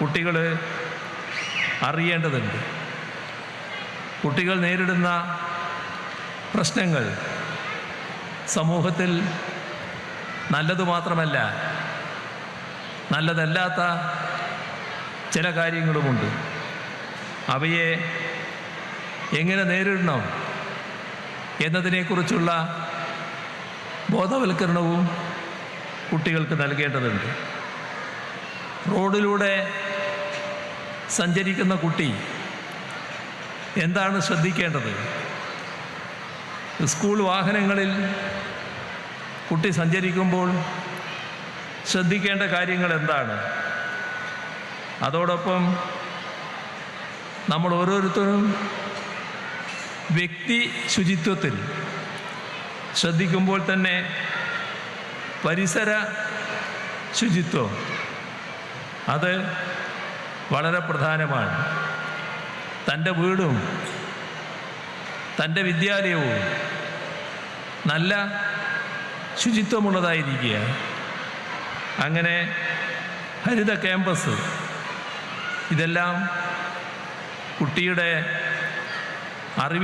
കുട്ടികൾ അറിയേണ്ടതുണ്ട്. കുട്ടികൾ നേരിടുന്ന പ്രശ്നങ്ങൾ സമൂഹത്തിൽ നല്ലതു മാത്രമല്ല, നല്ലതല്ലാത്ത ചില കാര്യങ്ങളുമുണ്ട്. അവയെ എങ്ങനെ നേരിടണം എന്നതിനെക്കുറിച്ചുള്ള ബോധവൽക്കരണവും കുട്ടികൾക്ക് നൽകേണ്ടതുണ്ട്. റോഡിലൂടെ സഞ്ചരിക്കുന്ന കുട്ടി എന്താണ് ശ്രദ്ധിക്കേണ്ടത്? സ്കൂൾ വാഹനങ്ങളിൽ കുട്ടി സഞ്ചരിക്കുമ്പോൾ ശ്രദ്ധിക്കേണ്ട കാര്യങ്ങൾ എന്താണ്? അതോടൊപ്പം നമ്മൾ ഓരോരുത്തരും വ്യക്തി ശുചിത്വത്തിൽ ശ്രദ്ധിക്കുമ്പോൾ തന്നെ പരിസര ശുചിത്വം അത് വളരെ പ്രധാനമാണ്. തൻ്റെ വീടും തൻ്റെ വിദ്യാലയവും നല്ല ശുചിത്വമുള്ളതായിരിക്കുക. അങ്ങനെ ഹരിത ക്യാമ്പസ് ഇതെല്ലാം കുട്ടിയുടെ അറിവ്